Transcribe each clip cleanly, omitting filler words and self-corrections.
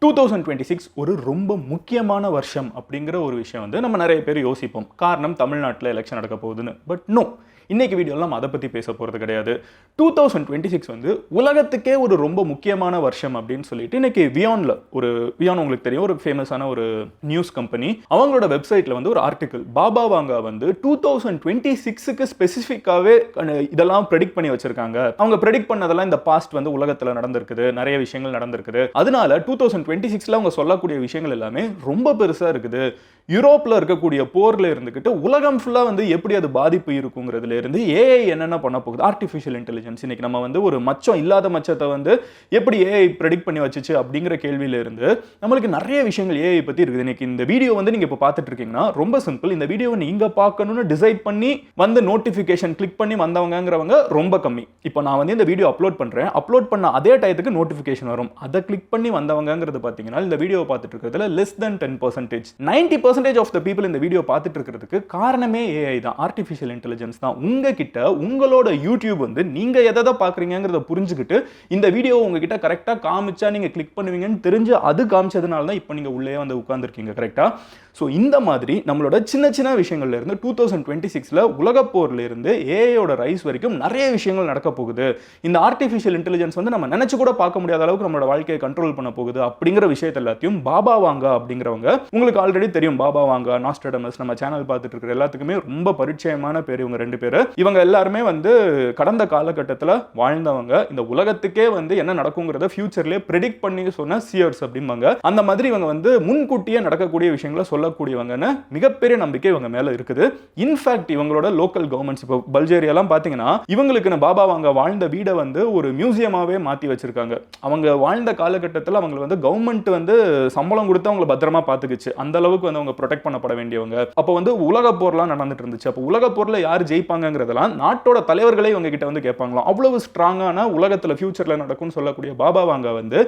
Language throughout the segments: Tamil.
2026 ஒரு ரொம்ப முக்கியமான வருஷம் அப்படிங்கிற ஒரு விஷயம் வந்து நம்ம நிறைய பேர் யோசிப்போம். காரணம் தமிழ்நாட்டில் எலெக்ஷன் நடக்க போகுதுன்னு. பட் நோ, இன்னைக்கு வீடியோவில் நம்ம அதை பற்றி பேச போகிறது கிடையாது. 2026 வந்து உலகத்துக்கே ஒரு ரொம்ப முக்கியமான வருஷம் அப்படின்னு சொல்லிட்டு இன்னைக்கு வியான் உங்களுக்கு தெரியும், ஒரு ஃபேமஸான ஒரு நியூஸ் கம்பெனி, அவங்களோட வெப்சைட்டில் வந்து ஒரு ஆர்டிக்கிள் பாபா வாங்கா வந்து 2026க்கு ஸ்பெசிஃபிக்காகவே இதெல்லாம் ப்ரெடிக்ட் பண்ணி வச்சிருக்காங்க. அவங்க ப்ரெடிக்ட் பண்ணதெல்லாம் இந்த பாஸ்ட் வந்து உலகத்தில் நடந்திருக்குது, நிறைய விஷயங்கள் நடந்திருக்குது. அதனால 2026ல அவங்க சொல்லக்கூடிய விஷயங்கள் எல்லாமே ரொம்ப பெருசாக இருக்குது. யூரோப்பில் இருக்கக்கூடிய போரில் இருந்துக்கிட்டு உலகம் ஃபுல்லாக வந்து எப்படி அது பாதிப்பு இருக்குங்கிறதுல இருந்து ஏஐ என்னென்ன பண்ண போகுது, ஆர்டிஃபிஷியல் இன்டெலிஜென்ஸ், இன்னைக்கு நம்ம வந்து ஒரு மச்சம் இல்லாத மச்சத்தை வந்து எப்படி ஏஐ ப்ரெடிக்ட் பண்ணி வச்சுச்சு அப்படிங்கிற கேள்வியில இருந்து நம்மளுக்கு நிறைய விஷயங்கள் ஏஐ பற்றி இருக்குது. இன்னைக்கு இந்த வீடியோ வந்து நீங்கள் இப்போ பார்த்துட்டு இருக்கீங்கன்னா ரொம்ப சிம்பிள். இந்த வீடியோவை நீங்கள் பார்க்கணும்னு டிசைட் பண்ணி வந்து நோட்டிஃபிகேஷன் கிளிக் பண்ணி வந்தவங்கிறவங்க ரொம்ப கம்மி. இப்போ நான் வந்து இந்த வீடியோ அப்லோட் பண்ணுறேன், அப்லோட் பண்ண அதே டயத்துக்கு நோட்டிஃபிகேஷன் வரும். அதை கிளிக் பண்ணி வந்தவங்கிறது பார்த்தீங்கன்னா இந்த வீடியோவை பார்த்துட்டு இருக்கிறதுல less than 10%, 90% of the people இந்த வீடியோ பார்த்துட்டு இருக்கிறதுக்கு காரணமே ஏஐ தான், ஆர்டிஃபிஷியல் இன்டெலிஜென்ஸ் தான். உங்ககிட்ட உங்களோட யூடியூப் வந்து நீங்க எதை பார்க்குறீங்கிறத புரிஞ்சுக்கிட்டு இந்த வீடியோ உங்ககிட்ட கரெக்டாக காமிச்சா நீங்க கிளிக் பண்ணுவீங்கன்னு தெரிஞ்சு அது காமிச்சதுனால தான் இப்போ நீங்க உள்ளே வந்து உட்கார்ந்துருக்கீங்க. கரெக்டா? ஸோ இந்த மாதிரி நம்மளோட சின்ன சின்ன விஷயங்கள்ல இருந்து 2026ல உலகப்போர்ல இருந்து ஏஐயோட ரைஸ் வரைக்கும் நிறைய விஷயங்கள் நடக்க போகுது. இந்த ஆர்டிஃபிஷியல் இன்டெலிஜென்ஸ் வந்து நம்ம நினைச்சு கூட பார்க்க முடியாத அளவுக்கு நம்மளோட வாழ்க்கையை கண்ட்ரோல் பண்ண போகுது அப்படிங்கிற விஷயத்தை எல்லாத்தையும் பாபா வாங்கா அப்படிங்கிறவங்க, உங்களுக்கு ஆல்ரெடி தெரியும் பாபா வாங்கா, நாஸ்ட்ராடமஸ், நம்ம சேனல் பார்த்துட்டு இருக்கிற எல்லாத்துக்குமே ரொம்ப பரிச்சயமான பேர் இவங்க ரெண்டு பேர். இவங்க எல்லாருமே வந்து கடந்த காலகட்டத்தில் வாழ்ந்தவங்க, இந்த உலகத்துக்கே வந்து என்ன நடக்குங்கிறத ஃபியூச்சர்லேயே ப்ரெடிக்ட் பண்ணி சொன்ன சியர்ஸ் அப்படிம்பாங்க. அந்த மாதிரி இவங்க வந்து முன்கூட்டியே நடக்கக்கூடிய விஷயங்களை சொல்லக்கூடியவங்கன்னு மிகப்பெரிய நம்பிக்கை இவங்க மேல இருக்குது. இன்ஃபேக்ட் இவங்களோட லோக்கல் கவர்மெண்ட்ஸ், இப்போ பல்கேரியாலாம் பார்த்தீங்கன்னா இவங்களுக்கு பாபா வாங்கா வாழ்ந்த வீடை வந்து ஒரு மியூசியமாவே மாற்றி வச்சிருக்காங்க. அவங்க வாழ்ந்த காலகட்டத்தில் அவங்க வந்து கவர்மெண்ட் வந்து சம்பளம் கொடுத்து அவங்களை பத்திரமா பார்த்துக்குச்சு. அந்த அளவுக்கு வந்து அவங்க ப்ரொடெக்ட் பண்ணப்பட வேண்டியவங்க. அப்போ வந்து உலக போர்லாம் நடந்துட்டு இருந்துச்சு. அப்போ உலக போர்ல யார் ஜெயிப்பாங்கிறதெல்லாம் நாட்டோட தலைவர்களே இவங்க கிட்ட வந்து கேட்பாங்களாம். அவ்வளவு ஸ்ட்ராங்கான உலகத்தில் ஃபியூச்சர்ல நடக்கும்னு சொல்லக்கூடிய பாபா வாங்கா வந்து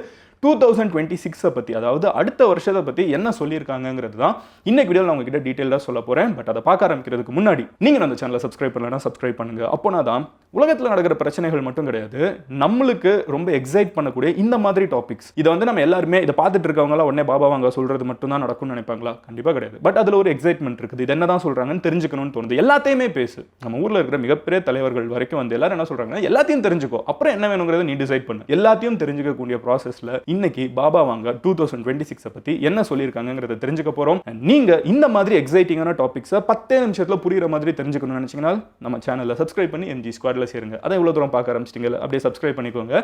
2026 பத்தி, அதாவது அடுத்த வருஷத்தை பத்தி என்ன சொல்லியிருக்காங்கிறது தான் இன்னைக்கு வீடியோவில் நான் உங்ககிட்ட டீட்டெயிலாக சொல்ல போறேன். பட் அதை பார்க்க ஆரம்பிக்கிறதுக்கு முன்னாடி நீங்க அந்த சேனலை சப்ஸ்கிரைப் பண்ணலன்னா சப்ஸ்கிரைப் பண்ணுங்க. அப்போனா தான் உலகத்தில் நடக்கிற பிரச்சனைகள் மட்டும் கிடையாது, நம்மளுக்கு ரொம்ப எக்ஸைட் பண்ணக்கூடிய இந்த மாதிரி டாபிக்ஸ், இதை வந்து நம்ம எல்லாருமே இதை பார்த்துட்டு இருக்கவங்களா உடனே பாபா வாங்கா சொல்றது மட்டும் தான் நடக்கும்னு நினைப்பாங்களா? கண்டிப்பா கிடையாது. பட் அதுல ஒரு எக்ஸைட்மெண்ட் இருக்குது. இது என்னதான் சொல்றாங்கன்னு தெரிஞ்சுக்கணும்னு தோணுது. எல்லாத்தையுமே பேசு. நம்ம ஊர்ல இருக்கிற மிகப்பெரிய தலைவர்கள் வரைக்கும் வந்து எல்லாரும் என்ன சொல்றாங்கன்னா, எல்லாத்தையும் தெரிஞ்சுக்கோ, அப்புறம் என்ன வேணுங்கிறத நீ டிசைட் பண்ணு. எல்லாத்தையும் தெரிஞ்சுக்கக்கூடிய ப்ராசஸ்ல இன்னைக்கு பாபா வாங்கா 2026 பத்தி என்ன சொல்லியிருக்காங்கிறத தெரிஞ்சுக்க போறோம். நீங்க இந்த மாதிரி எக்ஸைட்டிங்கான டாபிக்ஸை 10 நிமிஷத்துல புரியுற மாதிரி தெரிஞ்சுக்கணும்னு நினைச்சீங்கன்னா நம்ம சேனலை சப்ஸ்கிரைப் பண்ணி MG ஸ்குவாட்ல சேருங்க. அதை இவ்வளவு தூரம் பார்க்க ஆரம்பிச்சிட்டீங்க, அப்படியே சப்ஸ்கிரைப் பண்ணிக்கோங்க.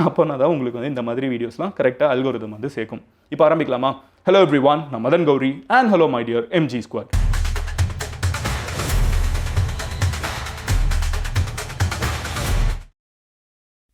அப்போனா தான் உங்களுக்கு வந்து இந்த மாதிரி வீடியோஸ்லாம் கரெக்டா அல்கோரிதம் வந்து சேர்க்கும். இப்போ ஆரம்பிக்கலாமா? ஹலோ எவ்ரிவான், நான் Madan Gowri and hello my dear MG squad.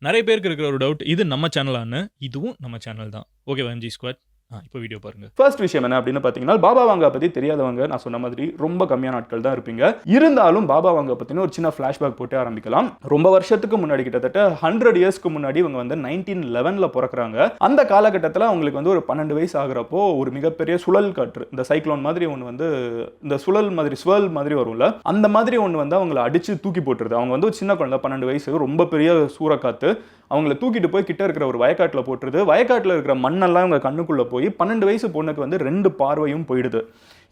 நிறைய பேருக்கு இருக்கிற ஒரு டவுட், இது நம்ம சேனலான்னு. இதுவும் நம்ம சேனல் தான். ஓகேவா MG ஸ்குவாட்? இப்போ வீடியோ பாருங்க. ஃபர்ஸ்ட் விஷயம் என்ன அப்படின்னு பார்த்தீங்கன்னா, பாபா வாங்கா பற்றி தெரியாதவங்க நான் சொன்ன மாதிரி ரொம்ப கம்மியான ஆட்கள் தான் இருப்பீங்க. இருந்தாலும் பாபா வாங்கா பற்றின ஒரு சின்ன ஃப்ளாஷ்பேக் போட்டு ஆரம்பிக்கலாம். ரொம்ப வருஷத்துக்கு முன்னாடி, கிட்டத்தட்ட 100 இயர்ஸ்க்கு முன்னாடி இவங்க வந்து 1911ல பிறக்கிறாங்க. அந்த காலகட்டத்தில் அவங்களுக்கு வந்து ஒரு 12 வயசு ஆகிறப்போ ஒரு மிகப்பெரிய சுழல் காற்று, இந்த சைக்ளோன் மாதிரி ஒன்று வந்து, இந்த சுழல் மாதிரி வரும்ல, அந்த மாதிரி ஒன்று வந்து அவங்களை அடிச்சு தூக்கி போட்டுருது. அவங்க வந்து ஒரு சின்ன குழந்தை, 12 வயசு, ரொம்ப பெரிய சூறக்காத்து, அவங்கள தூக்கிட்டு போய் கிட்ட இருக்கிற ஒரு வயக்காட்டில் போட்டுருது. வயக்காட்டில் இருக்கிற மண்ணெல்லாம் இவங்க கண்ணுக்குள்ளே போய் 12 வயசு பொண்ணுக்கு வந்து 2 பார்வையும் போயிடுது.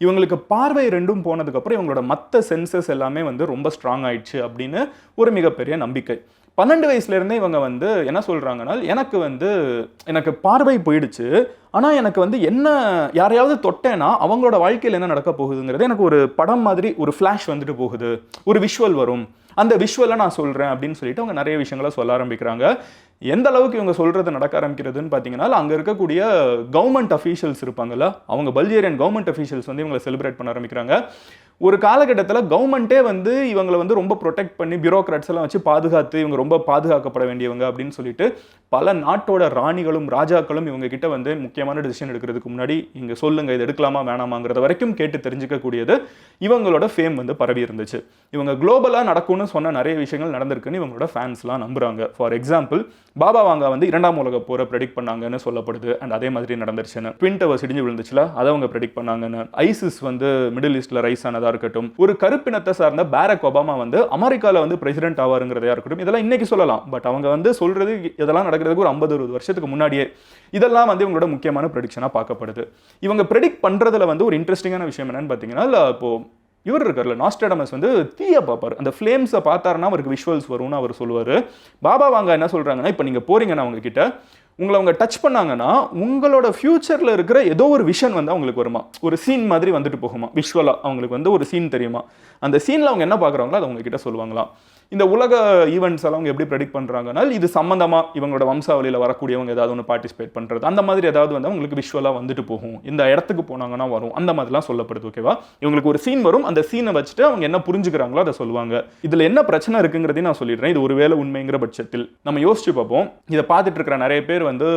இவங்களுக்கு பார்வை 2ம் போனதுக்கப்புறம் இவங்களோட மற்ற சென்சஸ் எல்லாமே வந்து ரொம்ப ஸ்ட்ராங் ஆயிடுச்சு அப்படின்னு ஒரு மிகப்பெரிய நம்பிக்கை. 12 வயசுலேருந்தே இவங்க வந்து என்ன சொல்கிறாங்கன்னா, எனக்கு பார்வை போயிடுச்சு, ஆனால் எனக்கு வந்து என்ன யாரையாவது தொட்டேன்னா அவங்களோட வாழ்க்கையில் என்ன நடக்க போகுதுங்கிறது எனக்கு ஒரு படம் மாதிரி ஒரு ஃப்ளாஷ் வந்துட்டு போகுது, ஒரு விஷுவல் வரும், அந்த விஷுவலை நான் சொல்கிறேன் அப்படின்னு சொல்லிட்டு அவங்க நிறைய விஷயங்களை சொல்ல ஆரம்பிக்கிறாங்க. எந்த அளவுக்கு இவங்க சொல்கிறது நடக்க ஆரம்பிக்கிறதுன்னு பார்த்தீங்கன்னா, அங்கே இருக்கக்கூடிய கவர்மெண்ட் அஃபீஷியல்ஸ் இருப்பாங்கல்ல, அவங்க பல்கேரியன் கவர்மெண்ட் அஃபீஷியல்ஸ் வந்து இவங்களை செலிப்ரேட் பண்ண ஆரம்பிக்கிறாங்க. ஒரு காலகட்டத்தில் கவர்மெண்ட்டே வந்து இவங்களை வந்து ரொம்ப ப்ரொடெக்ட் பண்ணி பியூரோக்ராட்ஸ் எல்லாம் வச்சு பாதுகாத்து இவங்க ரொம்ப பாதுகாக்கப்பட வேண்டியவங்க அப்படின்னு சொல்லிட்டு பல நாட்டோட ராணிகளும் ராஜாக்களும் இவங்க கிட்ட வந்து முக்கியமான டிசிஷன் எடுக்கிறதுக்கு முன்னாடி இங்கே சொல்லுங்க, இது எடுக்கலாமா வேணாமாங்கிறத வரைக்கும் கேட்டு தெரிஞ்சுக்கக்கூடியது இவங்களோட ஃபேம் வந்து பரவி இருந்துச்சு. இவங்க குளோபலாக நடக்கும்னு சொன்ன நிறைய விஷயங்கள் நடந்திருக்குன்னு இவங்களோட ஃபேன்ஸ்லாம் நம்புறாங்க. ஃபார் எக்ஸாம்பிள், பாபா வாங்கா வந்து 2ஆம் உலக போரை ப்ரெடிக்ட் பண்ணாங்கன்னு சொல்லப்படுது. அண்ட் அதே மாதிரி நடந்துருச்சுன்னு. ட்வின் டவர்ஸ் இடிஞ்சு விழுந்துச்சுல, அதை அவங்க ப்ரெடிக்ட் பண்ணாங்கன்னு. ஐசிஸ் வந்து மிடில் ஈஸ்ட்ல ரைஸ் ஆனதா சொல்றதா இருக்கட்டும், ஒரு கருப்பினத்தை சார்ந்த பாரக் ஒபாமா வந்து அமெரிக்கால வந்து பிரசிடென்ட் ஆவாருங்கிறதா இருக்கட்டும், இதெல்லாம் இன்னைக்கு சொல்லலாம். பட் அவங்க வந்து சொல்றது இதெல்லாம் நடக்கிறதுக்கு ஒரு 50-60 வருஷத்துக்கு முன்னாடியே இதெல்லாம் வந்து இவங்களோட முக்கியமான ப்ரெடிக்ஷனா பார்க்கப்படுது. இவங்க ப்ரெடிக்ட் பண்றதுல வந்து ஒரு இன்ட்ரெஸ்டிங்கான விஷயம் என்னன்னு பார்த்தீங்கன்னா, இப்போ இவர் இருக்கார்ல நாஸ்ட்ராடமஸ் வந்து தீய பார்ப்பார். அந்த ஃப்ளேம்ஸை பார்த்தாருன்னா அவருக்கு விஷுவல்ஸ் வரும்னு அவர் சொல்லுவார். பாபா வாங்க என்ன சொல்றாங்கன்னா, இப்போ நீங்க போறீங்கன்னா அவங்க கிட்ட உங்களை அவங்க டச் பண்ணாங்கன்னா உங்களோட ஃபியூச்சரில் இருக்கிற ஏதோ ஒரு விஷன் வந்து அவங்களுக்கு வருமா, ஒரு சீன் மாதிரி வந்துட்டு போகுமா, விஷுவலாக அவங்களுக்கு வந்து ஒரு சீன் தெரியுமா, அந்த சீனில் அவங்க என்ன பார்க்குறாங்களோ அதை உங்ககிட்ட சொல்லுவாங்களாம். இந்த உலக ஈவெண்ட்ஸ் எல்லாம் அவங்க எப்படி ப்ரெடிக்ட் பண்ணுறாங்கன்னா, இது சம்மந்தமாக இவங்களோட வம்சாவளியில் வரக்கூடியவங்க ஏதாவது ஒன்று பார்ட்டிசிபேட் பண்ணுறது, அந்த மாதிரி ஏதாவது வந்து அவங்களுக்கு விஷுவலாக வந்துட்டு போகும், இந்த இடத்துக்கு போனாங்கன்னா வரும், அந்த மாதிரிலாம் சொல்லப்படுது. ஓகேவா, இவங்களுக்கு ஒரு சீன் வரும், அந்த சீனை வச்சுட்டு அவங்க என்ன புரிஞ்சுக்கிறாங்களோ அதை சொல்லுவாங்க. இதில் என்ன பிரச்சனை இருக்குங்கிறதையும் நான் சொல்லிடுறேன். இது ஒருவேளை உண்மைங்கிற பட்சத்தில் நம்ம யோசிச்சு பார்ப்போம். இதை பார்த்துட்டு இருக்கிற நிறைய பேர் வந்து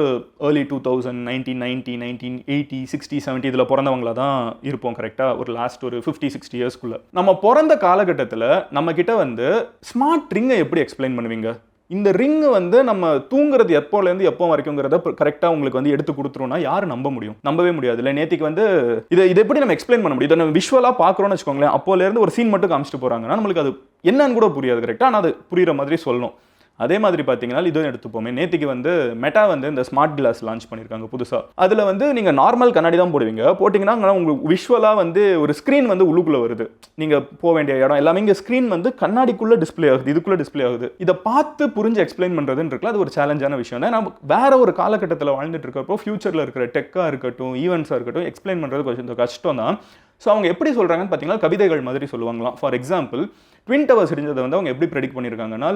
ஏர்லி 2000, 1990, 1980, 60, 70 இதில் பிறந்தவங்கள தான் இருப்போம். கரெக்டாக ஒரு லாஸ்ட் ஒரு 50-60 இயர்ஸ்க்குள்ள நம்ம பிறந்த காலகட்டத்தில் நம்ம கிட்ட வந்து ஸ்மார்ட் ரிங்கை எப்படி எக்ஸ்பிளைன் பண்ணுவீங்க? இந்த ரிங் வந்து நம்ம தூங்குறது எப்போலேருந்து எப்போ வரைக்கும்ங்கிறத கரெக்டாக உங்களுக்கு வந்து எடுத்து கொடுத்துருவோம்னா யார் நம்ப முடியும்? நம்பவே முடியாது. இல்லை நேற்றுக்கு வந்து இதை எப்படி நம்ம எக்ஸ்பிளைன் பண்ண முடியும்? இதை நம்ம விஷுவலாக பார்க்குறோன்னு வச்சுக்கோங்களேன். அப்போலேருந்து ஒரு சீன் மட்டும் காமிச்சிட்டு போகிறாங்கன்னா நம்மளுக்கு அது என்னன்னு கூட புரியாது கரெக்டாக. ஆனால் அது புரிகிற மாதிரி சொல்லணும். அதே மாதிரி பார்த்தீங்கன்னா இதுவும் எடுத்துப்போமே, நேற்றுக்கு வந்து மெட்டா வந்து இந்த ஸ்மார்ட் கிளாஸ் லான்ச் பண்ணியிருக்காங்க புதுசாக. அதில் வந்து நீங்கள் நார்மல் கண்ணாடி தான் போடுவீங்க, போட்டிங்கன்னா உங்களுக்கு விஷுவலாக வந்து ஒரு ஸ்க்ரீன் வந்து உள்ளுக்குள்ளே வருது. நீங்கள் போக வேண்டிய இடம் எல்லாமே இங்கே ஸ்க்ரீன் வந்து கண்ணாடிக்குள்ளே டிஸ்பிளே ஆகுது, இதுக்குள்ளே டிஸ்பிளே ஆகுது. இதை பார்த்து புரிஞ்சு எக்ஸ்பிளைன் பண்ணுறதுன்னு இருக்குல்ல, அது ஒரு சேலஞ்சான விஷயம் தான். நம்ம வேற ஒரு காலகட்டத்தில் வாழ்ந்துட்டு இருக்கிறப்போ ஃபியூச்சரில் இருக்கிற டெக்காக இருக்கட்டும், ஈவெண்ட்ஸாக இருக்கட்டும், எக்ஸ்பிளைன் பண்ணுறது கொஞ்சம் கஷ்டம் தான். ஸோ அவங்க எப்படி சொல்கிறாங்கன்னு பார்த்தீங்கன்னா கவிதைகள் மாதிரி சொல்லுவாங்களாம். ஃபார் எக்ஸாம்பிள், ட்வின் டவர்ஸ் இடிஞ்சதை வந்து அவங்க எப்படி ப்ரெடிக்ட் பண்ணியிருக்காங்கன்னா,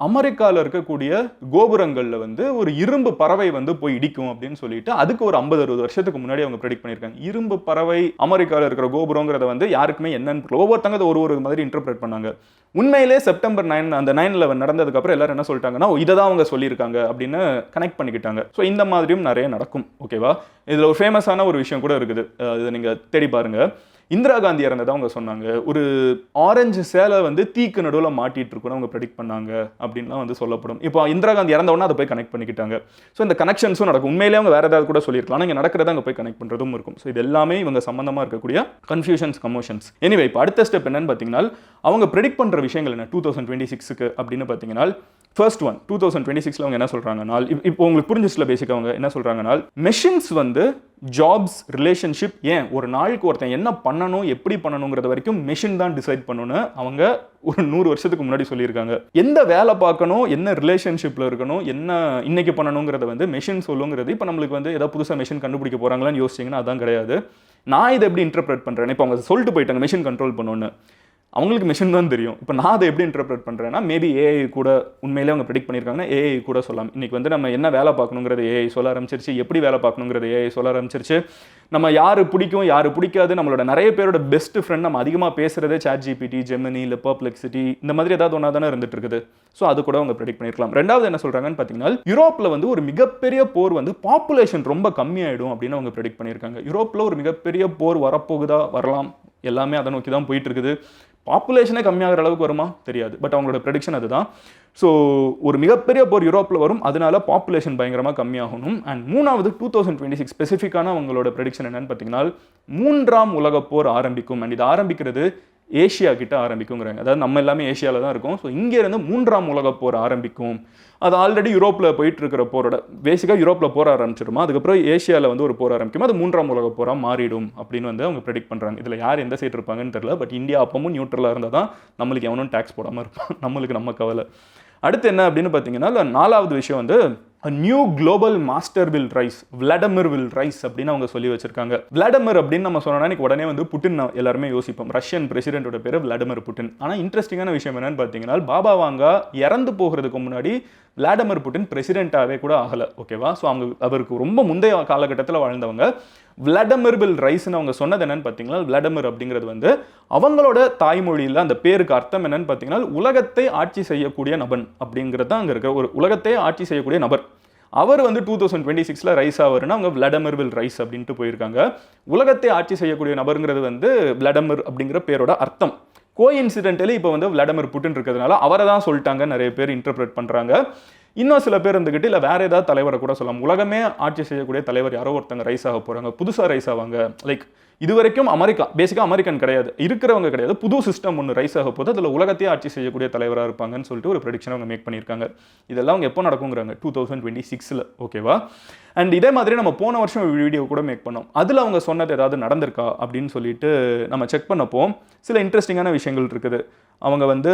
அமெரிக்காவில் இருக்கக்கூடிய கோபுரங்களில் வந்து ஒரு இரும்பு பறவை வந்து போய் இடிக்கும் அப்படின்னு சொல்லிட்டு அதுக்கு ஒரு 50-60 வருஷத்துக்கு முன்னாடி அவங்க ப்ரெடிக்ட் பண்ணியிருக்காங்க. இரும்பு பறவை அமெரிக்காவில் இருக்கிற கோபுரங்கிறத வந்து யாருக்குமே என்னன்னு ஒவ்வொருத்தங்க அதை ஒரு மாதிரி இன்டர்பிரேட் பண்ணாங்க. உண்மையிலே செப்டம்பர் 9 அந்த 9/11 நடந்ததுக்கப்புறம் எல்லாரும் என்ன சொல்லிட்டாங்கன்னா, இதை தான் அவங்க சொல்லியிருக்காங்க அப்படின்னு கனெக்ட் பண்ணிக்கிட்டாங்க. ஸோ இந்த மாதிரியும் நிறைய நடக்கும். ஓகேவா, இதில் ஒரு ஃபேமஸான ஒரு விஷயம் கூட இருக்குது, இதை நீங்கள் தேடி பாருங்க. இந்திரா காந்தி இறந்ததை அவங்க சொன்னாங்க. ஒரு ஆரஞ்சு சேலை வந்து தீக்கு நடுவில் மாட்டிட்டு இருக்குன்னு அவங்க ப்ரெடிக்ட் பண்ணாங்க அப்படின்லாம் வந்து சொல்லப்படும். இப்போ இந்திரா காந்தி இறந்தவொன்னே அதை போய் கனெக்ட் பண்ணிக்கிட்டாங்க. ஸோ இந்த கனெக்ஷன்ஸும் நடக்கும். உண்மையிலே அவங்க வேற ஏதாவது கூட சொல்லியிருக்கலாம், ஆனால் இங்கே நடக்கிறத அங்கே போய் கனெக்ட் பண்ணுறதும் இருக்கும். ஸோ இது எல்லாமே இவங்க சம்பந்தமாக இருக்கக்கூடிய கன்ஃபியூஷன்ஸ், கமோஷன்ஸ். எனிவே, இப்போ அடுத்த ஸ்டெப் என்னன்னு பார்த்தீங்கன்னா, அவங்க ப்ரெடிக்ட் பண்ணுற விஷயங்கள் என்ன 2026க்கு அப்படின்னு பார்த்தீங்கன்னா, ஃபர்ஸ்ட் ஒன் 2026ல் அவங்க என்ன சொல்கிறாங்கன்னா, இப்போ உங்களுக்கு புரிஞ்சிச்சுல பேசிக்காக அவங்க என்ன சொல்கிறாங்கன்னா, மெஷின்ஸ் வந்து ஜாப்ஸ், ரிலேஷன்ஷிப், ஏன் ஒரு நாளுக்கு ஒருத்தன் என்ன பண்ணணும் எப்படி பண்ணணுங்கிறது வரைக்கும் மெஷின் தான் டிசைட் பண்ணணும்னு அவங்க ஒரு 100 வருஷத்துக்கு முன்னாடி சொல்லியிருக்காங்க. எந்த வேலை பார்க்கணும், என்ன ரிலேஷன்ஷிப்பில் இருக்கணும், என்ன இன்னைக்கு பண்ணணுங்கிறத வந்து மெஷின் சொல்லுங்கிறது. இப்போ நம்மளுக்கு வந்து ஏதாவது புதுசாக மெஷின் கண்டுபிடிக்க போகிறாங்களான்னு யோசிச்சிங்கன்னா அதான் கிடையாது. நான் இதை எப்படி இன்டர்பிரேட் பண்ணுறேன், இப்போ அவங்க சொல்லிட்டு போயிட்டாங்க மெஷின் கண்ட்ரோல் பண்ணணும்னு, அவங்களுக்கு மெஷின் தான் தெரியும். இப்போ நான் அதை எப்படி இன்டர்பிரேட் பண்ணுறேன்னா, மேபி ஏஐ கூட உண்மையிலே அவங்க ப்ரெடிக்ட் பண்ணியிருக்காங்கன்னா ஏஐ கூட சொல்லலாம். இன்றைக்கி வந்து நம்ம என்ன வேலை பார்க்கணுங்கிறது ஏஐ சொல்ல ஆரம்பிச்சிருச்சு, எப்படி வேலை பார்க்கணுங்கிறது ஏஐ சொல்ல ஆரம்பிச்சிருச்சு. நம்ம யார் பிடிக்கும் யார் பிடிக்காது, நம்மளோட நிறைய பேரோட பெஸ்ட் ஃப்ரெண்ட் நம்ம அதிகமாக பேசுகிறதே ChatGPT, ஜெமினி, இல்லை Perplexity, இந்த மாதிரி ஏதாவது ஒன்றா தானே இருந்துட்டு இருக்குது. ஸோ அது கூட அவங்க ப்ரெடிக்ட் பண்ணியிருக்கலாம். ரெண்டாவது என்ன சொல்கிறாங்கன்னு பார்த்தீங்கன்னா, யூரோப்பில் வந்து ஒரு மிகப்பெரிய போர் வந்து பாப்புலேஷன் ரொம்ப கம்மியாயிடும் அப்படின்னு அவங்க ப்ரெடிக்ட் பண்ணியிருக்காங்க. யூரோப்பில் ஒரு மிகப்பெரிய போர் வரப்போகுதா, வரலாம், எல்லாமே அதை நோக்கி தான் போயிட்டு இருக்குது. பாப்புலேஷனே கம்மியாகிற அளவுக்கு வருமா தெரியாது, பட் அவங்களோட ப்ரெடிக்ஷன் அதுதான். ஸோ ஒரு மிகப்பெரிய போர் யூரோப்பில் வரும், அதனால பாப்புலேஷன் பயங்கரமாக கம்மியாகணும். அண்ட் மூணாவது 2026 ஸ்பெசிஃபிக்கான அவங்களோட ப்ரெடிக்ஷன் என்னன்னு பார்த்தீங்கன்னா, 3ஆம் உலகப் போர் ஆரம்பிக்கும். அண்ட் இது ஆரம்பிக்கிறது ஏஷியா கிட்ட ஆரம்பிக்குங்கிறாங்க. அதாவது நம்ம எல்லாமே ஏஷியாவில் தான் இருக்கும். ஸோ இங்கேருந்து 3ஆம் உலகப் போர் ஆரம்பிக்கும். அது ஆல்ரெடி யூரோப்பில் போயிட்டு இருக்கிற போரோட பேசிக்காக யூரோப்பில் போர் ஆரம்பிச்சிருமா, அதுக்கப்புறம் ஏஷியாவில் வந்து ஒரு போர் ஆரம்பிக்கும், அது 3ஆம் உலகப் போராக மாறிடும் அப்படின்னு வந்து அவங்க ப்ரெடிக்ட் பண்ணுறாங்க. இதில் யார் எந்த சைடு இருப்பாங்கன்னு தெரியல, பட் இந்தியா அப்பவும் நியூட்ரலாக இருந்தால் தான் நம்மளுக்கு எவனும் டேக்ஸ் போடாமல் இருப்பான், நம்மளுக்கு நம்ம கவலை. அடுத்து என்ன அப்படின்னு பார்த்தீங்கன்னா, 4வது விஷயம் வந்து new global master will rise, Vladimir will rise அப்படின்னு அவங்க சொல்லி வச்சிருக்காங்க. விளாடிமிர் அப்படின்னு நம்ம சொன்னோம்னா இன்னைக்கு உடனே வந்து புட்டின் எல்லாருமே யோசிப்போம். ரஷ்யன் பிரசிடென்ட்டோட பேர் விளாடிமிர் புட்டின். ஆனால் இன்ட்ரெஸ்டிங்கான விஷயம் என்னன்னு பார்த்தீங்கன்னா, பாபா வாங்கா இறந்து போகிறதுக்கு முன்னாடி விளாடிமிர் புட்டின் பிரசிடென்ட்டாகவே கூட ஆகலை. ஓகேவா, ஸோ அவருக்கு ரொம்ப முந்தைய காலகட்டத்தில் வாழ்ந்தவங்க. விளாடிமிர் வில் ரைஸ்ன்னு அவங்க சொன்னது என்னன்னு பார்த்தீங்கன்னா, விளாடிமிர் அப்படிங்கிறது வந்து அவங்களோட தாய்மொழியில் அந்த பேருக்கு அர்த்தம் என்னன்னு பார்த்தீங்கன்னா, உலகத்தை ஆட்சி செய்யக்கூடிய நபன் அப்படிங்கிறது தான் அங்கே இருக்கிற ஒரு உலகத்தை ஆட்சி செய்யக்கூடிய நபர். அவர் வந்து 2026ல் ரைஸ் ஆவாருன்னா அவங்க விளாடிமிர் வில் ரைஸ் அப்படின்ட்டு போயிருக்காங்க. உலகத்தை ஆட்சி செய்யக்கூடிய நபருங்கிறது வந்து விளாடிமிர் அப்படிங்கிற பேரோட அர்த்தம். கோஇன்சிடென்டலி இப்போ வந்து விளாடிமிர் புட்டின் இருக்கிறதுனால அவரை தான் சொல்லிட்டாங்க நிறைய பேர் இன்டர்பிரேட் பண்ணுறாங்க. இன்னும் சில பேர் இருந்துக்கிட்டு இல்லை வேற ஏதாவது தலைவரை கூட சொல்லலாம். உலகமே ஆட்சி செய்யக்கூடிய தலைவர் யாரோ ஒருத்தங்க ரைஸ் ஆக போகிறாங்க, புதுசாக ரைஸ் ஆவாங்க. லைக் இது வரைக்கும் அமெரிக்கா பேசிக்காக அமெரிக்கன் கிடையாது, இருக்கிறவங்க கிடையாது, புது சிஸ்டம் ஒன்று ரைஸ் ஆக போது அதில் உலகத்தையே ஆட்சி செய்யக்கூடிய தலைவராக இருப்பாங்கன்னு சொல்லிட்டு ஒரு ப்ரெடிக்ஷன் அவங்க மேக் பண்ணியிருக்காங்க. இதெல்லாம் அவங்க எப்போ நடக்குங்கிறாங்க 2026. ஓகேவா? அண்ட் இதே மாதிரி நம்ம போன வருஷம் வீடியோ கூட மேக் பண்ணோம். அதில் அவங்க சொன்னது ஏதாவது நடந்திருக்கா அப்படின்னு சொல்லிட்டு நம்ம செக் பண்ணப்போ சில இன்ட்ரெஸ்டிங்கான விஷயங்கள் இருக்குது. அவங்க வந்து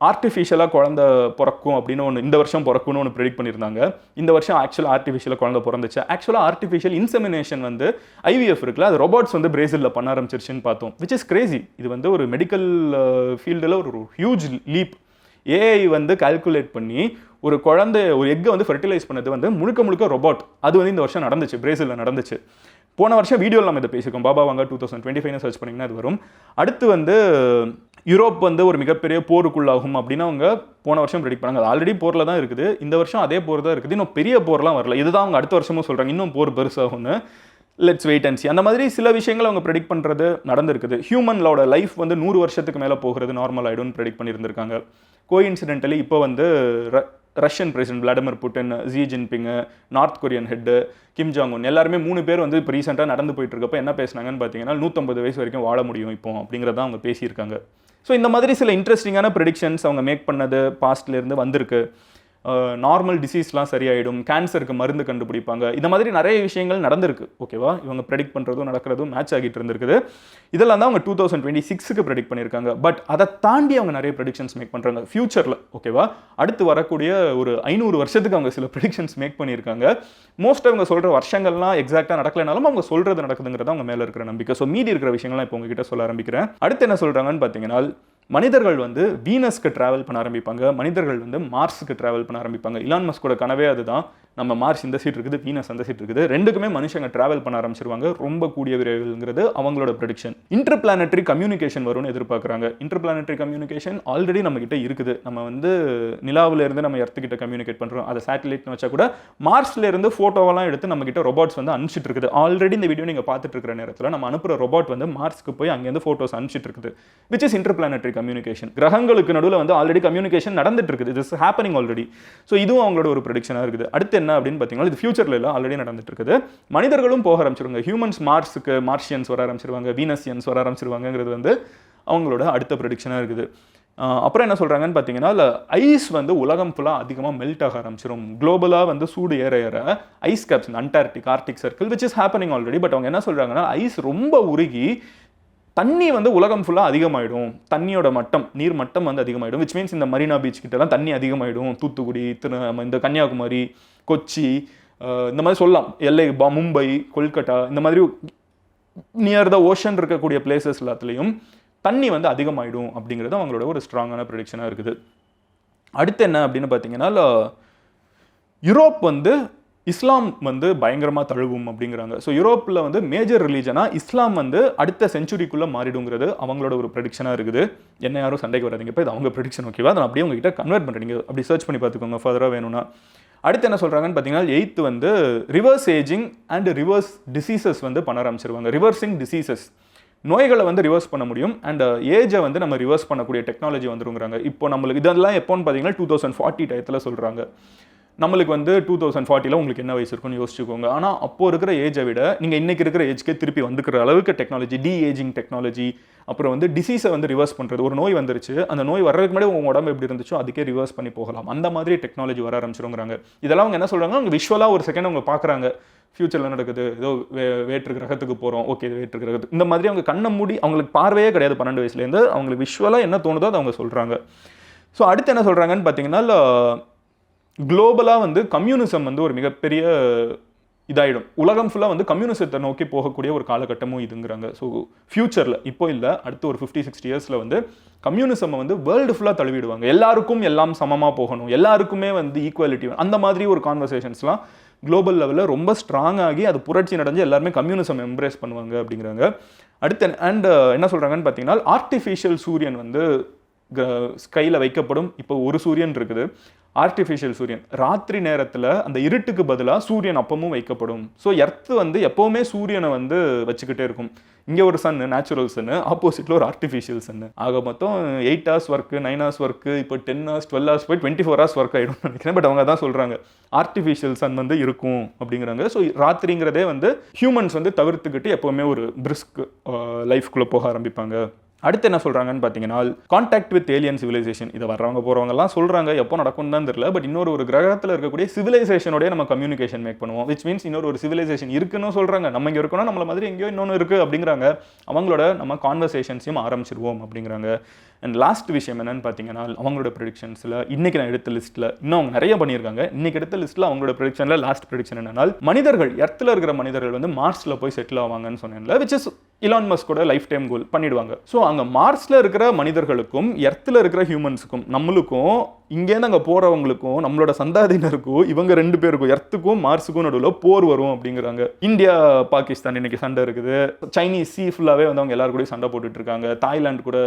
ஆர்டிஃபிஷியலாக குழந்தை பிறக்கும் அப்படின்னு ஒன்று, இந்த வருஷம் பிறக்கும்னு ஒன்று ப்ரெடிக்ட் பண்ணியிருந்தாங்க. இந்த வருஷம் ஆக்சுவலாக ஆர்டிஃபிஷியலாக குழந்தை பிறந்துச்சு. ஆக்சுவலாக ஆர்டிஃபிஷியல் இன்செமினேஷன் வந்து IVF இருக்குல்ல, அது ரோபோட்ஸ் வந்து பிரேசிலில் பண்ண ஆரம்பிச்சிருச்சுன்னு பார்த்தோம். Which is Crazy. இது வந்து ஒரு மெடிக்கல் ஃபீல்டில் ஒரு ஹியூஜ் லீப். AI வந்து கால்குலேட் பண்ணி ஒரு குழந்தை ஒரு எக்கை வந்து ஃபெர்டிலைஸ் பண்ணது வந்து முழுக்க முழுக்க ரோபோட். அது வந்து இந்த வருஷம் நடந்துச்சு, பிரேசிலில் நடந்துச்சு. போன வருஷம் வீடியோவில் நம்ம இதை பேசியிருக்கோம். பாபா வாங்க 2025 சர்ச் பண்ணிங்கன்னா அது வரும். அடுத்து வந்து யூரோப் வந்து ஒரு மிகப்பெரிய போருக்குள்ளாகும் அப்படின்னு அவங்க போன வருஷம் ப்ரெடிக்ட் பண்ணாங்க. அது ஆல்ரெடி போரில் தான் இருக்குது. இந்த வருஷம் அதே போர் தான் இருக்குது. இன்னும் பெரிய போர்லாம் வரல. இதுதான் அவங்க அடுத்த வருஷமும் சொல்கிறாங்க, இன்னும் போர் பெருசாகும்னு. Let's wait and see. அந்த மாதிரி சில விஷயங்கள் அவங்க ப்ரெடிக்ட் பண்ணுறது நடந்திருக்குது. ஹியூமனோட லைஃப் வந்து 100 வருஷத்துக்கு மேலே போகிறது நார்மல் ஆகிடும்னு ப்ரெடிக்ட் பண்ணியிருந்திருக்காங்க. கோஇன்சிடென்டலி இப்போ வந்து Russian president Vladimir Putin, Xi Jinping, North Korean head Kim Jong Un எல்லாருமே 3 பேர் வந்து இப்போ ரீசெண்டாக நடந்து போயிட்டு இருக்கப்போ என்ன பேசினாங்கன்னு பார்த்தீங்கன்னா 150 வயசு வரைக்கும் வாழ முடியும் இப்போ அப்படிங்கிறத அவங்க பேசியிருக்காங்க. ஸோ இந்த மாதிரி சில இன்ட்ரெஸ்டிங்கான ப்ரெடிக்ஷன்ஸ் அவங்க மேக் பண்ணது பாஸ்ட்லேருந்து வந்திருக்கு. நார்மல் டிசீஸ்லாம் சரியாயிடும், கேன்சருக்கு மருந்து கண்டுபிடிப்பாங்க, இந்த மாதிரி நிறைய விஷயங்கள் நடந்திருக்கு. ஓகேவா? இவங்க ப்ரெடிக்ட் பண்ணுறதும் நடக்கிறதும் மேட்ச் ஆகிட்டு இருந்திருக்குது. இதெல்லாம் தான் அவங்க 2026க்கு ப்ரெடிக்ட் பண்ணியிருக்காங்க. பட் அதை தாண்டி அவங்க நிறைய ப்ரெடிக்ஷன்ஸ் மேக் பண்ணுறாங்க ஃபியூச்சரில். ஓகேவா? அடுத்து வரக்கூடிய ஒரு 500 வருஷத்துக்கு அவங்க சில ப்ரெடிக்ஷன்ஸ் மேக் பண்ணியிருக்காங்க. மோஸ்ட் அவங்க சொல்கிற வருஷங்கள்லாம் எக்ஸாக்டாக நடக்கலைனாலும் அவங்க சொல்கிறது நடக்குதுங்கிறது அவங்க மேலே இருக்கிற நம்பிக்கை. ஸோ மீதி இருக்கிற விஷயங்கள்லாம் இப்போ உங்ககிட்ட சொல்ல ஆரம்பிக்கிறேன். அடுத்து என்ன சொல்கிறாங்கன்னு பார்த்தீங்கன்னா, மனிதர்கள் வந்து வீனஸ்க்கு ட்ராவல் பண்ண ஆரம்பிப்பாங்க, மனிதர்கள் வந்து மார்ஸுக்கு ட்ராவல் பண்ண ஆரம்பிப்பாங்க. இலான் மஸ்கோட கனவே அதுதான். நம்ம மார்ஸ் இந்த சீட் இருக்குது, வீனஸ் அந்த சீட் இருக்குது, ரெண்டுக்குமே மனுஷங்க ட்ராவல் பண்ண ஆரம்பிச்சிருவாங்க ரொம்ப கூடிய விரைவுங்கிறது அவங்களோட ப்ரெடிக்ஷன். இன்டர் பிளானட்டரி கம்யூனிகேஷன் வரும்னு எதிர்பார்க்குறாங்க. இன்டர் பிளானட்டரி கம்யூனிகேஷன் ஆல்ரெடி நம்ம கிட்ட இருக்குது. நம்ம வந்து நிலாவில இருந்து நம்ம எர்த்துக்கிட்ட கம்யூனிகேட் பண்ணுறோம். அதை சேட்டலைட்னு வச்சா கூட மார்ஸ்ல இருந்து ஃபோட்டோவெல்லாம் எடுத்து நம்ம கிட்ட ரோபோட்ஸ் வந்து அனுப்பிச்சிட்டு இருக்குது. ஆல்ரெடி இந்த வீடியோ நீங்கள் பார்த்துட்டு இருக்கிற நேரத்தில் நம்ம அனுப்புகிற ரோபோட் வந்து மார்ஸ்க்கு போய் அங்கேருந்து ஃபோட்டோஸ் அனுப்பிச்சிட்டு இருக்குது. Which is interplanetary communication. கிரகங்களுக்கு நடுவில் வந்து ஆல்ரெடி கம்யூனிகேஷன் நடந்துட்டு இருக்குது. It is happening already. So இதுவும் அவங்களோட ஒரு ப்ரெடிக்ஷனாக இருக்குது. அடுத்து என்ன அப்படின்னு பார்த்தீங்கன்னா, இது ஃபியூச்சர்ல எல்லாம் ஆல்ரெடி நடந்துட்டு இருக்குது. மனிதர்களும் போக ஆரம்பிச்சிருவாங்க. ஹியூமன்ஸ் மார்ஸுக்கு, மார்ஷியன்ஸ் வர ஆரம்பிச்சிருவாங்க, வீனஸியன்ஸ் வர ஆரம்பிச்சிருவாங்கிறது வந்து அவங்களோட அடுத்த ப்ரெடிக்ஷனாக இருக்குது. அப்புறம் என்ன சொல்கிறாங்கன்னு பார்த்தீங்கன்னா, ஐஸ் வந்து உலகம் ஃபுல்லாக அதிகமாக மெல்ட் ஆக ஆரம்பிச்சிடும். குளோபலாக வந்து சூடு ஏற ஏற ஐஸ் கேப்ஸ், இந்த Antarctic, Arctic circle which is happening already. But அவங்க என்ன சொல்கிறாங்கன்னா, ஐஸ் ரொம்ப உருகி தண்ணி வந்து உலகம் ஃபுல்லாக அதிகமாகிடும். தண்ணியோட மட்டம், நீர் மட்டம் வந்து அதிகமாகிடும். விச் மீன்ஸ் இந்த மரீனா பீச் கிட்டலாம் தண்ணி அதிகமாகிடும். தூத்துக்குடி, இந்த கன்னியாகுமரி, கொச்சி, இந்த மாதிரி சொல்லலாம், எல்லை, மும்பை, கொல்கட்டா, இந்த மாதிரி நியர் த ஓஷன் இருக்கக்கூடிய பிளேசஸ் எல்லாத்துலேயும் தண்ணி வந்து அதிகமாகிடும் அப்படிங்கிறது அவங்களோட ஒரு ஸ்ட்ராங்கான ப்ரெடிக்ஷனாக இருக்குது. அடுத்து என்ன அப்படின்னு பார்த்தீங்கன்னா, யூரோப் வந்து இஸ்லாம் வந்து பயங்கரமாக தழுவும் அப்படிங்கிறாங்க. ஸோ யூரோப்பில் வந்து மேஜர் ரிலீஜனாக இஸ்லாம் வந்து அடுத்த செஞ்சுரிக்குள்ளே மாறிடுங்கிறது அவங்களோட ஒரு ப்ரெடிக்ஷனாக இருக்குது. என்ன யாரும் சண்டைக்கு வராதிங்க, இப்போ இது அவங்க ப்ரெடிக்ஷன். ஓகேவா? அதை அப்படியே உங்ககிட்ட கன்வெர்ட் பண்ணுறீங்க, அப்படி சர்ச் பண்ணி பார்த்துக்கோங்க ஃபர்தராக வேணும்னா. அடுத்து என்ன சொல்கிறாங்கன்னு பார்த்தீங்கன்னா, 8th வந்து reverse ageing and reverse diseases வந்து பண்ண ஆரம்பிச்சிருவாங்க. ரிவர்சிங் டிசீசஸ், நோய்களை வந்து ரிவர்ஸ் பண்ண முடியும். அண்ட் ஏஜை வந்து நம்ம ரிவர்ஸ் பண்ணக்கூடிய டெக்னாலஜி வந்துருங்கிறாங்க. இப்போ நம்மளுக்கு இதெல்லாம் எப்போன்னு பார்த்தீங்கன்னா 2040 டயத்தில் சொல்கிறாங்க. நம்மளுக்கு வந்து 2040 உங்களுக்கு என்ன வயசு இருக்குன்னு யோசிச்சுக்கோங்க. ஆனால் அப்போ இருக்கிற ஏஜை விட நீங்கள் இன்றைக்கி இருக்கிற ஏஜ்க்கே திருப்பி வந்துக்கிற அளவுக்கு டெக்னாலஜி, டி ஏஜிங் டெக்னாலஜி, அப்புறம் வந்து டிசீஸை வந்து ரிவர்ஸ் பண்ணுறது. ஒரு நோய் வந்துருச்சு, அந்த நோய் வர்றதுக்கு முன்னாடி உங்கள் உடம்பு எப்படி இருந்துச்சோ அதுக்கே ரிவர்ஸ் பண்ணி போகலாம். அந்த மாதிரி டெக்னாலஜி வர ஆரம்பிச்சிருங்கிறாங்க. இதெல்லாம் அவங்க என்ன சொல்கிறாங்க, அவங்க விஷுவலாக ஒரு செகண்ட் அவங்க பார்க்குறாங்க, ஃபியூச்சரில் நடக்குது, ஏதோ வேற்று கிரகத்துக்கு போகிறோம், ஓகே வேற்று கிரகத்துக்கு, இந்த மாதிரி அவங்க கண்ணை மூடி, அவங்களுக்கு பார்வையே கிடையாது 12 வயசுலேருந்து, அவங்களுக்கு விஷுவலாக என்ன தோணுதோ அதை அவங்க சொல்கிறாங்க. ஸோ அடுத்து என்ன சொல்கிறாங்கன்னு பார்த்தீங்கன்னா, குளோபலாக வந்து கம்யூனிசம் வந்து ஒரு மிகப்பெரிய இதாகிடும். உலகம் ஃபுல்லாக வந்து கம்யூனிசத்தை நோக்கி போகக்கூடிய ஒரு காலகட்டமும் இதுங்கிறாங்க. ஸோ ஃபியூச்சரில், இப்போ இல்லை, அடுத்து ஒரு 50-60 இயர்ஸில் வந்து கம்யூனிசம் வந்து வேர்ல்டு ஃபுல்லாக தழுவிடுவாங்க. எல்லாருக்கும் எல்லாம் சமமாக போகணும், எல்லாருக்குமே வந்து ஈக்குவாலிட்டி, அந்த மாதிரி ஒரு கான்வர்சேஷன்ஸ்லாம் குளோபல் லெவலில் ரொம்ப ஸ்ட்ராங் ஆகி அது புரட்சி நடந்து எல்லாருமே கம்யூனிசம் எம்ப்ரேஸ் பண்ணுவாங்க அப்படிங்கிறாங்க. அடுத்து அண்ட் என்ன சொல்கிறாங்கன்னு பார்த்தீங்கன்னா, ஆர்டிஃபிஷியல் சூரியன் வந்து ஸ்கையில் வைக்கப்படும். இப்போ ஒரு சூரியன் இருக்குது, ஆர்டிஃபிஷியல் சூரியன். ராத்திரி நேரத்தில் அந்த இருட்டுக்கு பதிலாக சூரியன் அப்பவும் வைக்கப்படும். ஸோ எர்த்து வந்து எப்போவுமே சூரியனை வந்து வச்சுக்கிட்டே இருக்கும். இங்கே ஒரு சன்னு, நேச்சுரல் சன்னு, ஆப்போசிட்டில் ஒரு ஆர்டிஃபிஷியல் சன்னு. ஆக மொத்தம் 8 hours ஒர்க்கு, 9 hours ஒர்க்கு, இப்போ 10 hours 12 hours போய் 24 hours ஒர்க் ஆகிடும்னு நினைக்கிறேன். பட் அவங்க தான் சொல்கிறாங்க ஆர்டிஃபிஷியல் சன் வந்து இருக்கும் அப்படிங்கிறாங்க. ஸோ ராத்திரிங்கிறதே வந்து ஹியூமன்ஸ் வந்து தவிர்த்துக்கிட்டு எப்போவுமே ஒரு பிரிஸ்க் லைஃப்குள்ளே போக ஆரம்பிப்பாங்க. அடுத்து என்ன சொல்கிறாங்கன்னு பார்த்தீங்கன்னா, கான்டாக்ட் வித் ஏலியன் சிவிலைசேஷன். இதை வர்றவங்க போகிறவங்கலாம் சொல்கிறாங்க, எப்போ நடக்கும் தான் தெரியல. பட் இன்னொரு ஒரு கிரகத்தில் இருக்கக்கூடிய சிவிலைசேஷனோடய நம்ம கம்யூனிகேஷன் மேக் பண்ணுவோம். விச் மீன்ஸ் இன்னொரு ஒரு சிவிலைசேஷன் இருக்குன்னு சொல்கிறாங்க. நம்ம இங்கே இருக்கணும், நம்மள மாதிரி எங்கேயோ இன்னொன்று இருக்குது அப்படிங்கிறாங்க. அவங்களோட நம்ம கான்வர்சேஷன்ஸையும் ஆரம்பிச்சிருவோம் அப்படிங்கிறாங்க. அண்ட் லாஸ்ட் விஷயம் என்னன்னு பார்த்தீங்கன்னா, அவங்களோட ப்ரெடிக்ஷன்ஸில் இன்றைக்கி நான் எடுத்த லிஸ்ட்டில் இன்னும் அவங்க நிறைய பண்ணியிருக்காங்க. இன்றைக்கி எடுத்த லிஸ்ட்டில் அவங்களோட ப்ரெடிக்ஷனில் லாஸ்ட் ப்ரெடிக்ஷன் என்னன்னா, மனிதர்கள் எர்த்தில் இருக்கிற மனிதர்கள் வந்து மார்ஸில் போய் செட்டில் ஆவாங்கன்னு சொன்னேன்ல, விச் இஸ் இலான் மஸ்கோட லைஃப் டைம் கோல் பண்ணிடுவாங்க. ஸோ அங்கே மார்ஸில் இருக்கிற மனிதர்களுக்கும் எர்த்தில் இருக்கிற ஹியூமன்ஸுக்கும் நம்மளுக்கும் இங்கேருந்து அங்கே போகிறவங்களுக்கும் நம்மளோட சந்தாதியினருக்கும் இவங்க 2 பேருக்கும் எர்த்துக்கும் மார்ஸுக்கும் நடுவில் போர் வரும் அப்படிங்கிறாங்க. இந்தியா பாகிஸ்தான் இன்னைக்கு சண்டை இருக்குது. சைனீஸ் சீ ஃபுல்லாகவே வந்து அவங்க எல்லாரும் கூட சண்டை போட்டுட்டு இருக்காங்க. தாய்லாந்து கூட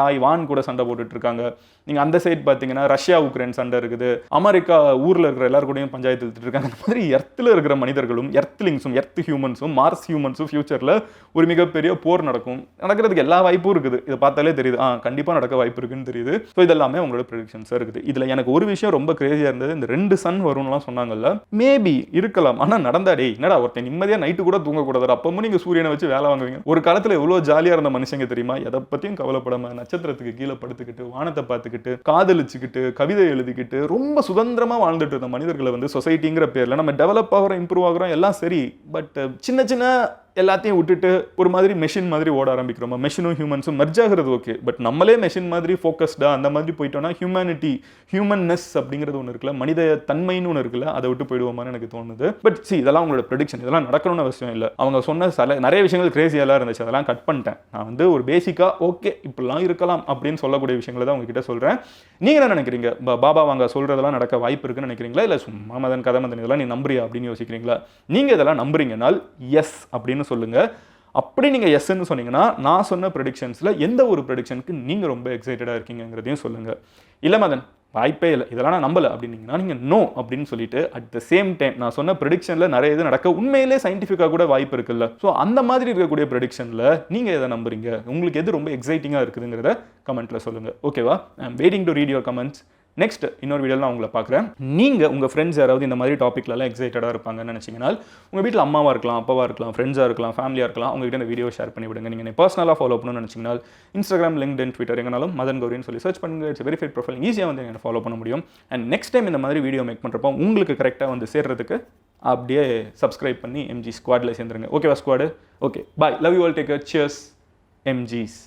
தாய்வான் கூட சண்டை போட்டுட்டு இருக்காங்க. நீங்கள் அந்த சைட் பார்த்தீங்கன்னா ரஷ்யா உக்ரைன் சண்டை இருக்குது. அமெரிக்கா ஊரில் இருக்கிற எல்லாரும் கூடயும் பஞ்சாயத்து இழுத்துட்டு இருக்காங்க. அந்த மாதிரி எர்த்தில் இருக்கிற மனிதர்களும் எர்த்லிங்ஸும் எர்த் ஹியூமன்ஸும் மார்ஸ் ஹியூமன்ஸும் ஃபியூச்சரில் ஒரு மிகப்பெரிய போர் நடக்கிறதுக்கு எல்லா வாய்ப்பும் இருக்குது. இதை பார்த்தாலே தெரியுது, கண்டிப்பாக நடக்க வாய்ப்பு இருக்குன்னு தெரியுது. ஸோ இதெல்லாமே அவங்களோட ப்ரெடிக்ஷன்ஸாக இருக்குது. இதில் எனக்கு ஒரு விஷயம் ரொம்ப கிரேசியாக இருந்தது, இந்த 2 சன் வரும்லாம் சொன்னாங்கல்ல, மேபி இருக்கலாம். ஆனால் நடந்தாடே என்னடா ஒருத்தன் நிம்மதியாக நைட்டு கூட தூங்கக்கூடாது, அப்பவும் நீங்கள் சூரியனை வச்சு வேலை வாங்குவீங்க. ஒரு காலத்தில் எவ்வளோ ஜாலியாக இருந்த மனுஷங்க தெரியுமா, எதை பற்றியும் கவலைப்படாமல் நட்சத்திரத்துக்கு கீழே படுத்துக்கிட்டு வானத்தை பார்த்துக்கிட்டு காதலிச்சுக்கிட்டு கவிதை எழுதிக்கிட்டு ரொம்ப சுதந்திரமாக வாழ்ந்துட்டு இருந்த மனிதர்களை வந்து சொசைட்டிங்கிற பேரில் நம்ம டெவலப் ஆகிறோம், இம்ப்ரூவ் ஆகிறோம், எல்லாம் சரி. பட் சின்ன சின்ன எல்லாத்தையும் விட்டுட்டு ஒரு மாதிரி மெஷின் மாதிரி ஓட ஆரம்பிக்கிறோம். மெஷினும் ஹியூமன்ஸும் மெர்ஜ் ஆகிறது ஓகே, பட் நம்மளே மெஷின் மாதிரி ஃபோக்கஸ்டாக அந்த மாதிரி போயிட்டோம்னா ஹியூமன்னஸ் அப்படிங்கிறது ஒன்று இருக்குல்ல, மனித தன்மைன்னு ஒன்று இருக்குல்ல, அதை விட்டு போயிடுவோமான்னு எனக்கு தோணுது. பட் இதெல்லாம் அவங்களோட ப்ரெடிக்ஷன், இதெல்லாம் நடக்கணும்னு அவசியம் இல்லை. அவங்க சொன்ன நிறைய விஷயங்கள் கிரேசியெல்லாம் இருந்துச்சு, அதெல்லாம் கட் பண்ணிட்டேன். நான் வந்து ஒரு பேசிக்காக ஓகே இப்படிலாம் இருக்கலாம் அப்படின்னு சொல்லக்கூடிய விஷயங்களை தான் உங்ககிட்ட சொல்கிறேன். நீங்கள் என்ன நினைக்கிறீங்க? பாபா வாங்க சொல்கிறதெல்லாம் நடக்க வாய்ப்பு இருக்குன்னு நினைக்கிறீங்களா, இல்லை சும்மா மதன் கதை மதன் இதெல்லாம் நீ நம்புறியா அப்படின்னு யோசிக்கிறீங்களா? நீங்கள் இதெல்லாம் நம்புறீங்கனால் எஸ் அப்படின்னு சொல்லுங்க. அப்படி நீங்க எஸ்ன்னு சொன்னீங்கன்னா, நான் சொன்ன ப்ரெடிக்ஷன்ஸ்ல எந்த ஒரு ப்ரெடிக்ஷனுக்கு நீங்க ரொம்ப எக்ஸைட்டடா இருக்கீங்கங்கிறதையும் சொல்லுங்க. இல்ல மதன் வாய்ப்பே இல்லை, இதெல்லாம் நான் நம்பல அப்படின்னீங்கன்னா நீங்க நோ அப்படின்னு சொல்லிட்டு அட் த சேம் டைம் நான் சொன்ன ப்ரெடிக்ஷன்ல நிறைய இது நடக்க உண்மையிலே சயின்டிஃபிக்கா கூட வாய்ப்பு இருக்குல்ல. ஸோ அந்த மாதிரி இருக்கக்கூடிய ப்ரெடிக்ஷன்ல நீங்க எதை நம்புறீங்க, உங்களுக்கு எது ரொம்ப எக்ஸைட்டிங்கா இருக்குதுங்கிறத கமெண்ட்ல சொல்லுங்க. ஓகேவா? I am waiting to read your comments. Next இன்னொரு வீடியோவில் நான் உங்களை பார்க்குறேன். நீங்கள் உங்கள் ஃப்ரெண்ட்ஸ் யாராவது இந்த மாதிரி டாப்பிக்லலாம் எக்ஸைட்டடாக இருப்பாங்கன்னு நினச்சிங்கன்னா, உங்கள் வீட்டில் அம்மாவாக இருக்கலாம், அப்பாவாக இருக்கலாம், ஃப்ரெண்ட்ஸாக இருக்கலாம், ஃபேமிலியாக இருக்கலாம், உங்ககிட்ட இந்த வீடியோ ஷேர் பண்ணி விடுங்க. நீங்கள் பர்சனலாக ஃபாலோ பண்ணணும்னு நினச்சிங்கன்னா இன்ஸ்டாகிராம், லிங்க்டின், ட்விட்டர் எங்கனாலும் மதன் கௌரின்னு சொல்லி சர்ச் பண்ணுங்க. இட்ஸ் வெரிஃபைட் ப்ரொஃபைல், ஈஸியாக வந்து என்ன ஃபாலோ பண்ண முடியும். அண்ட் நெக்ஸ்ட் டைம் இந்த மாதிரி வீடியோ மேக் பண்ணுறப்போ உங்களுக்கு கரெக்டாக வந்து சேர்றதுக்கு அப்படியே சப்ஸ்கிரைப் பண்ணி எம்ஜி ஸ்குவாடில் சேர்ந்துருங்க. ஓகேவா squad? Okay bye, love you all, take care, cheers எம்ஜிஸ்.